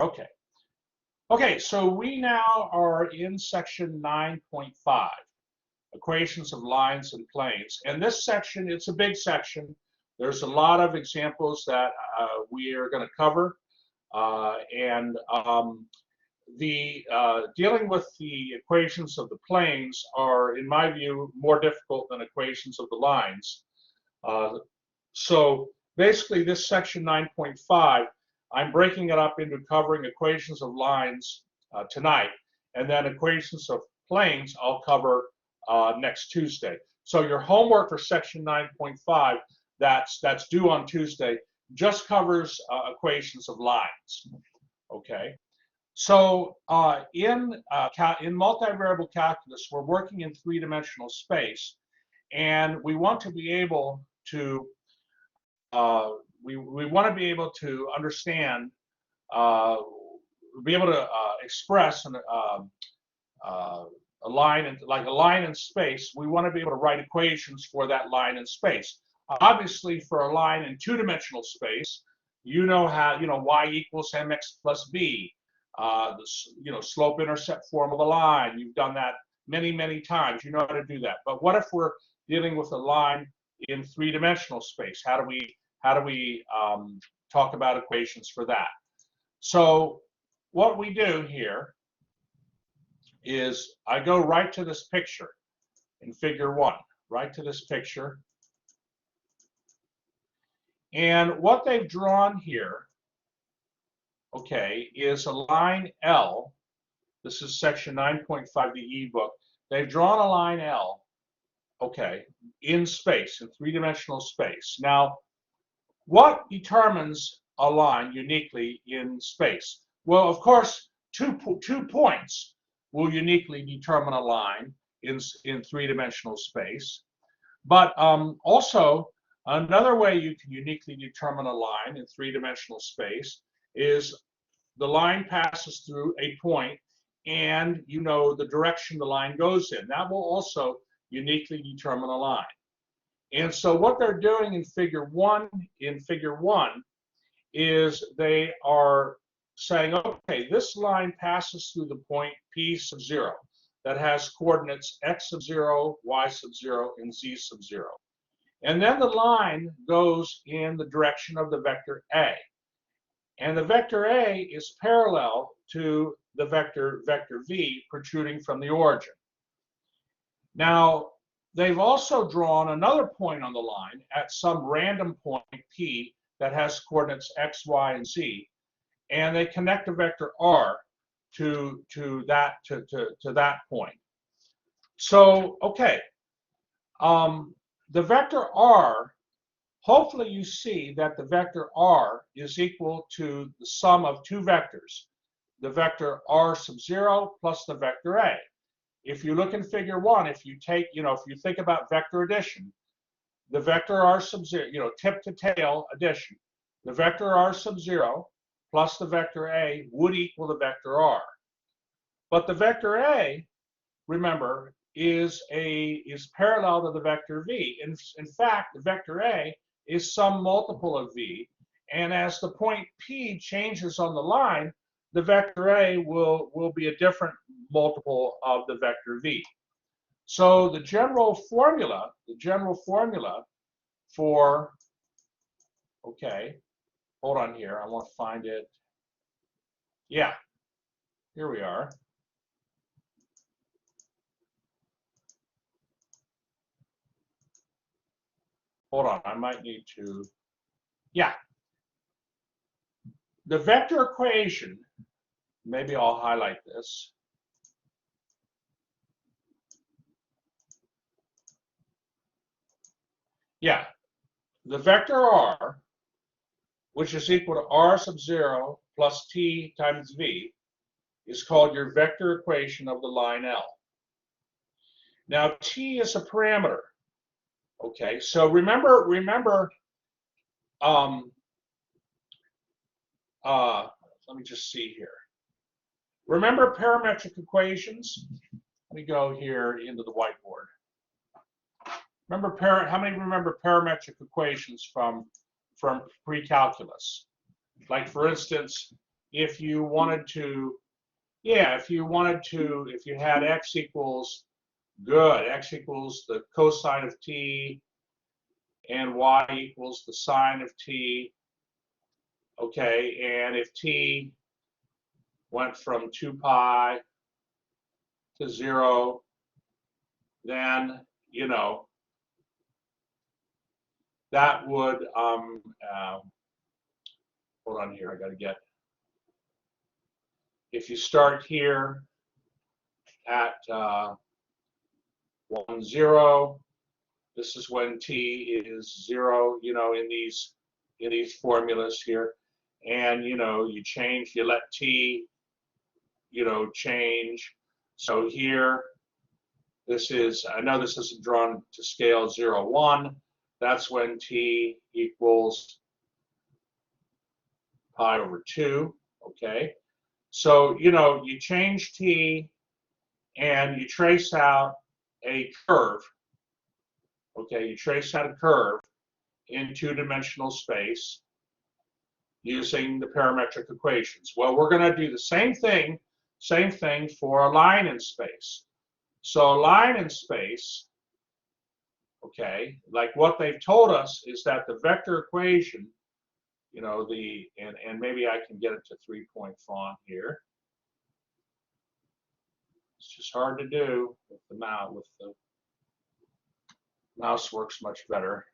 Okay. Okay, so we now are in section 9.5, equations of lines and planes. And this section, it's a big section. There's a lot of examples that we are going to cover. Dealing with the equations of the planes are, in my view, more difficult than equations of the lines. So basically, this section 9.5, I'm breaking it up into covering equations of lines tonight, and then equations of planes I'll cover next Tuesday. So your homework for section 9.5, that's due on Tuesday, just covers equations of lines. Okay. So in multivariable calculus, we're working in three-dimensional space, and we want to be able to understand, be able to express a line like a line in space. We want to be able to write equations for that line in space. Obviously, for a line in two-dimensional space, you know how, y equals mx plus b. The slope-intercept form of a line. You've done that many, many times. You know how to do that. But what if we're dealing with a line in three-dimensional space? How do we talk about equations for that? So what we do here is I go right to this picture in figure 1, right to this picture. And what they've drawn here, okay, is a line L. This is section 9.5 of the e-book. They've drawn a line L, okay, in space, in three-dimensional space. Now, what determines a line uniquely in space? Well, of course, two points will uniquely determine a line in three-dimensional space. But also, another way you can uniquely determine a line in three-dimensional space is the line passes through a point, and you know the direction the line goes in. That will also uniquely determine a line. And so what they're doing in figure 1, is they are saying, okay, this line passes through the point P sub 0 that has coordinates x sub 0, y sub 0, and z sub 0. And then the line goes in the direction of the vector A. And the vector A is parallel to the vector v protruding from the origin. Now, they've also drawn another point on the line at some random point P that has coordinates x, y, and z, and they connect a vector r to that point. So, okay, the vector r, hopefully you see that the vector r is equal to the sum of two vectors, the vector r sub 0 plus the vector a. If you look in figure 1, if you take, if you think about vector addition, the vector r sub 0, tip to tail addition, the vector r sub 0 plus the vector a would equal the vector r. But the vector a, remember, is parallel to the vector v. In fact, the vector a is some multiple of v, and as the point P changes on the line, the vector a will be a different multiple of the vector v. So the general formula for, okay, hold on here, I want to find it. Yeah, here we are. Hold on, I might need to, yeah. The vector equation, maybe I'll highlight this. Yeah, the vector r, which is equal to r sub 0 plus t times v, is called your vector equation of the line L. Now, t is a parameter. Okay, so remember, let me just see here. Remember parametric equations? Let me go here into the whiteboard. Remember, how many remember parametric equations from pre-calculus? Like, for instance, if you wanted to, yeah, if you had x equals, good, x equals the cosine of t and y equals the sine of t, okay, and if t went from 2 pi to 0, then, you know, that would, hold on here, I got to get, if you start here at 1, 0, this is when t is 0, you know, in these formulas here, and, you know, you change, you let t, you know, change. So here, this is, I know this isn't drawn to scale 0, 1. That's when t equals pi over 2, okay? So, you know, you change t and you trace out a curve, okay? You trace out a curve in two-dimensional space using the parametric equations. Well, we're going to do the same thing for a line in space. So a line in space, okay, like what they've told us is that the vector equation, you know, and maybe I can get it to 3-point font here. It's just hard to do with the mouse. With the mouse works much better.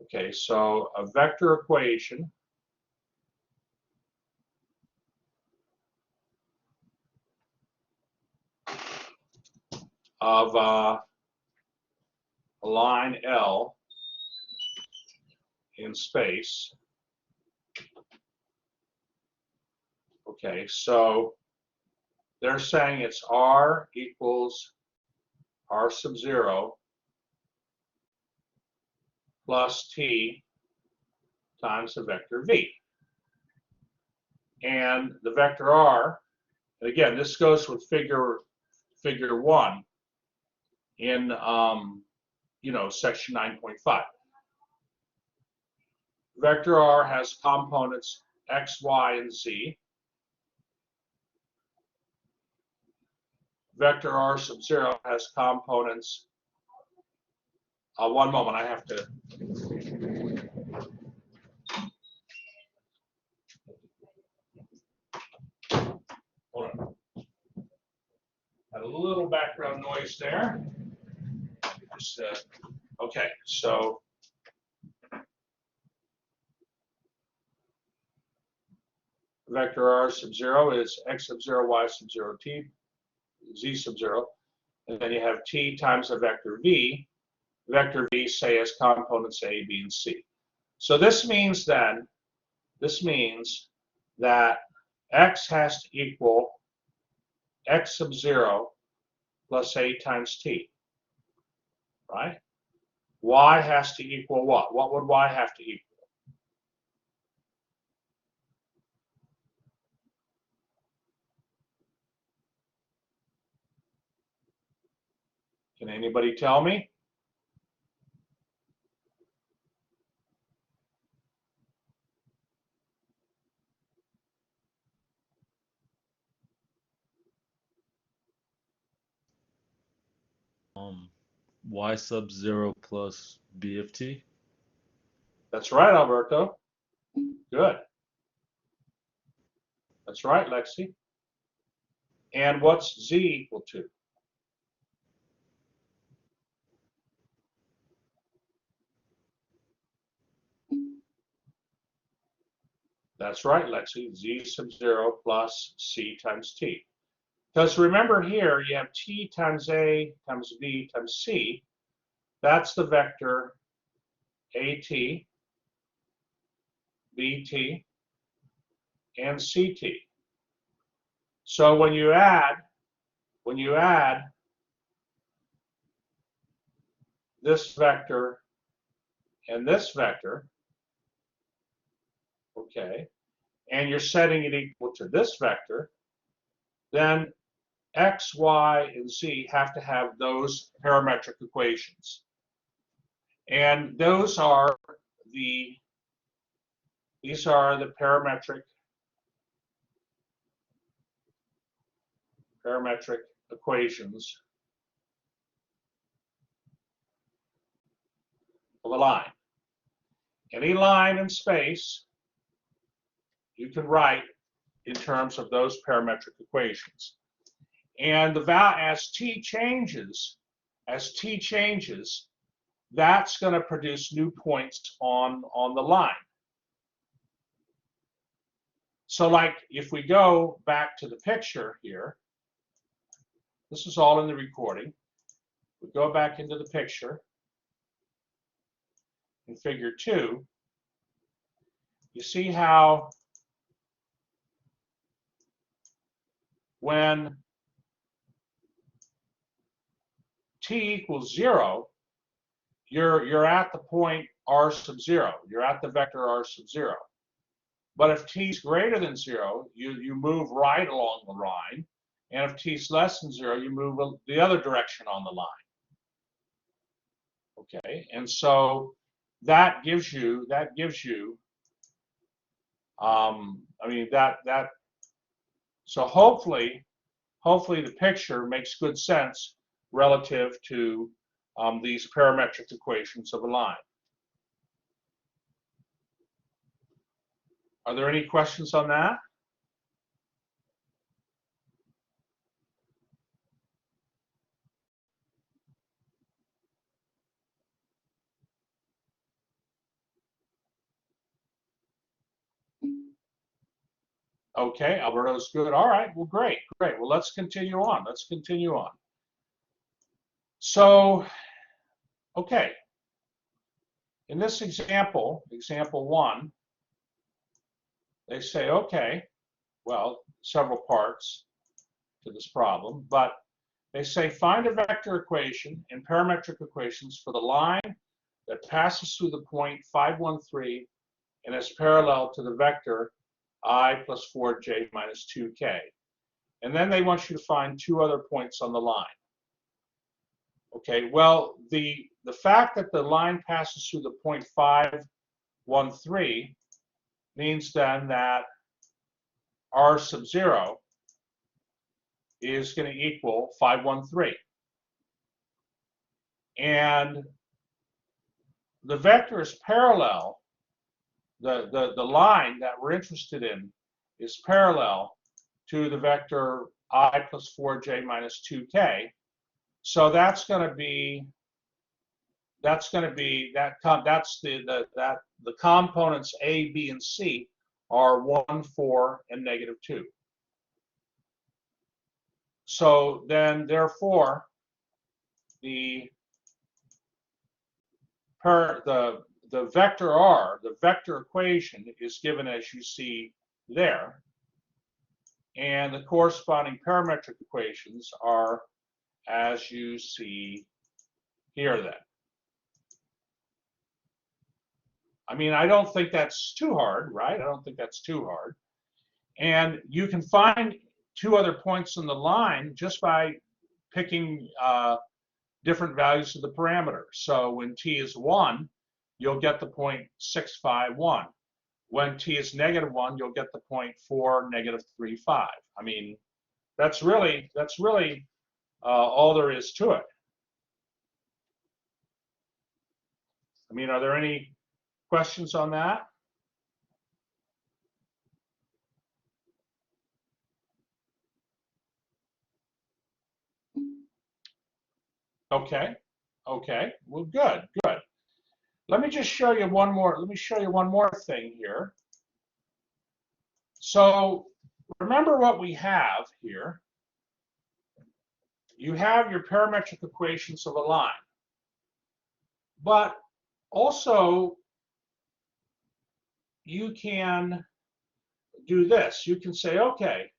Okay, so a vector equation of a line L in space. Okay, so they're saying it's R equals R sub 0 plus T times the vector V. And the vector R, and again, this goes with figure 1 in, you know, section 9.5. Vector R has components x, y, and z. Vector R sub 0 has components, one moment, I have to, hold on. Had a little background noise there. Just, okay, so vector R sub 0 is x sub 0, y sub 0, t, z sub 0. And then you have t times a vector v. Vector v, say, has components a, b, and c. So this means then, that x has to equal x sub 0 plus a times t, right? Y has to equal what? What would y have to equal? Can anybody tell me? Y sub 0 plus B of t. That's right, Alberto. Good. That's right, Lexi. And what's z equal to? That's right, Lexi. Z sub 0 plus c times t. Because remember here, you have t times a times b times c. That's the vector at, bt, and ct. So when you add this vector and this vector, okay, and you're setting it equal to this vector, then x, y, and z have to have those parametric equations. And those are the These are the parametric equations of a line. Any line in space you can write in terms of those parametric equations. And as t changes, that's going to produce new points on the line. So like if we go back to the picture here, this is all in the recording. We go back into the picture in figure 2, you see how when t equals 0, you're at the point r sub 0. You're at the vector r sub 0. But if t is greater than 0, you move right along the line. And if t is less than 0, you move the other direction on the line. Okay, and so that gives you so hopefully the picture makes good sense relative to these parametric equations of a line. Are there any questions on that? Okay, Alberto's good. All right, well, great. Well, let's continue on. So, okay. In this example 1, they say, okay, well, several parts to this problem, but they say find a vector equation and parametric equations for the line that passes through the point 513 and is parallel to the vector I plus 4j minus 2k. And then they want you to find 2 other points on the line. Okay, well, the fact that the line passes through the point 513 means then that r sub 0 is going to equal 513. And the vector is parallel, the line that we're interested in is parallel to the vector I plus 4j minus 2k. So that's going to be the components A, B, and C are 1, 4, and negative 2. So then, therefore, the vector R, the vector equation, is given as you see there, and the corresponding parametric equations are as you see here then. I mean, I don't think that's too hard, right? I don't think that's too hard. And you can find 2 other points in the line just by picking different values of the parameter. So when t is 1, you'll get the point 651. When t is negative 1, you'll get the point 4, negative 35. I mean, that's really all there is to it. I mean, are there any questions on that? Okay. Well, good. Let me just show you one more. Let me show you one more thing here. So remember what we have here. You have your parametric equations of a line, but also you can do this. You can say, okay,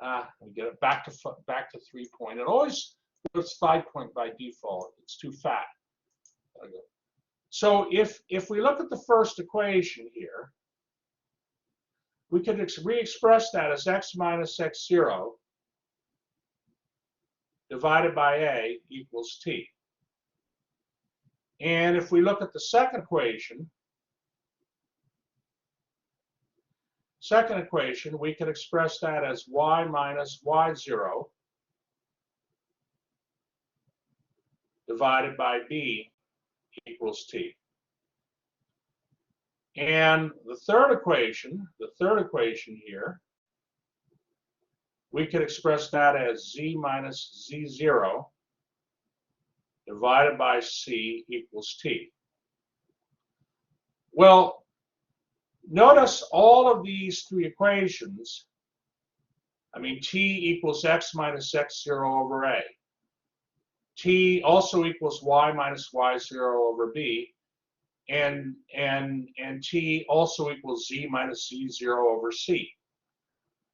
let me get it back to 3-point. It always goes 5-point by default. It's too fat. So if we look at the first equation here, we could re-express that as x minus x0 divided by a equals t. And if we look at the second equation, second equation, we can express that as y minus y0 divided by b equals t. And the third equation here, we could express that as z minus z0 divided by c equals t. Well, notice all of these three equations, t equals x minus x0 over a. T also equals y minus y0 over b. And t also equals z minus z0 over c.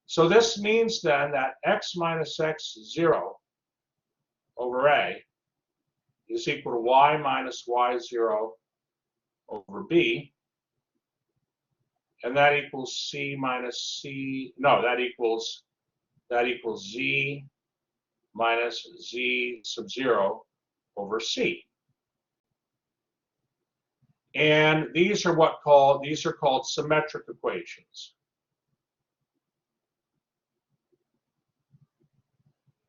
So this means then that x minus x0 over a is equal to y minus y0 over b, and that equals c minus c, no, that equals z minus z sub 0 over c. And these are called symmetric equations.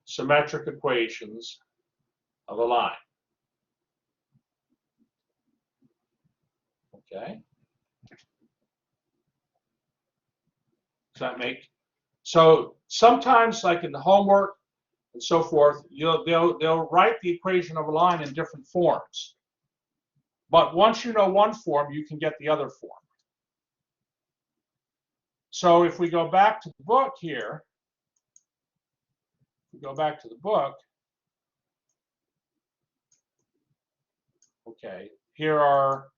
Symmetric equations of a line. Okay. Does that make? So sometimes, like in the homework and so forth, they'll write the equation of a line in different forms. But once you know one form, you can get the other form. So if we go back to the book here, okay, here are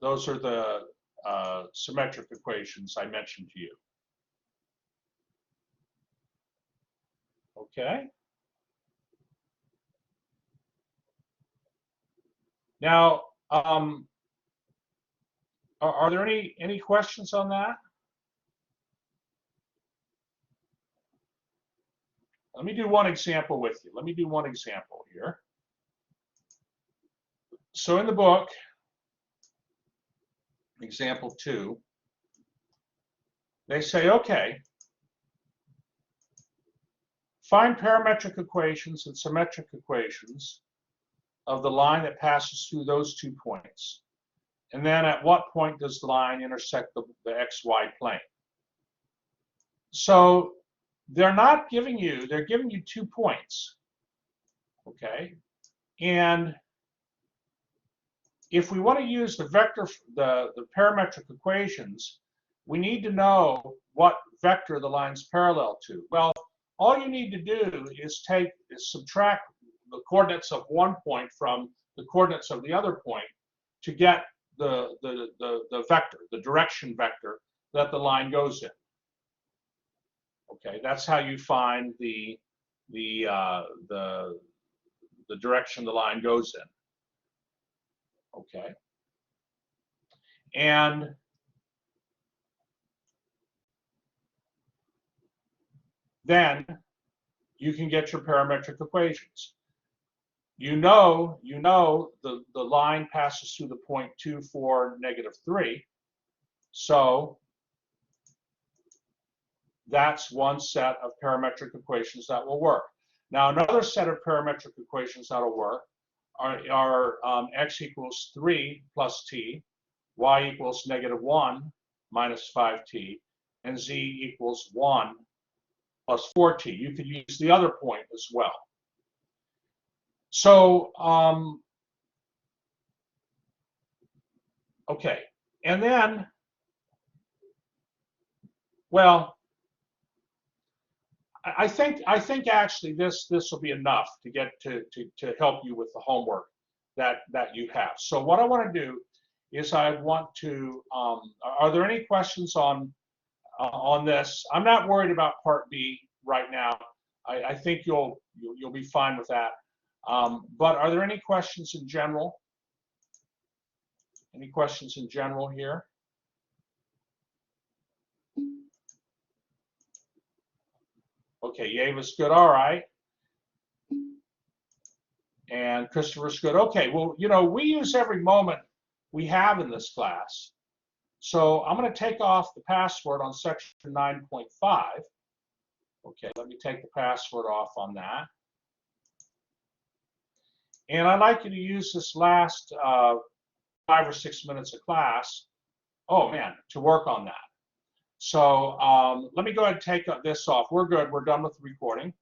those are the symmetric equations I mentioned to you. Okay. Now, are there any questions on that? Let me do one example with you. Let me do one example here. So in the book, example 2, they say, okay, find parametric equations and symmetric equations of the line that passes through those 2 points. And then at what point does the line intersect the xy plane? So they're not giving you, they're giving you 2 points. Okay? And if we want to use the vector, the parametric equations, we need to know what vector the line's parallel to. Well, all you need to do is subtract the coordinates of one point from the coordinates of the other point to get the vector, the direction vector that the line goes in. Okay, that's how you find the direction the line goes in. Okay, and then you can get your parametric equations. You know the line passes through the point 2, 4, -3. So that's one set of parametric equations that will work. Now another set of parametric equations that will work are x equals 3 plus t, y equals -1 minus 5t, and z equals 1 plus 4t. You could use the other point as well. So, okay, and then, well, I think actually this will be enough to get to help you with the homework that you have. So what I want to do is I want to, are there any questions on this? I'm not worried about part B right now. I think you'll be fine with that. But are there any questions in general? Any questions in general here? Okay, Yeva's good. All right. And Christopher's good. Okay, well, you know, we use every moment we have in this class. So I'm going to take off the password on section 9.5. Okay, let me take the password off on that. And I'd like you to use this last 5 or 6 minutes of class, oh man, to work on that. So let me go ahead and take this off. We're good. We're done with the recording.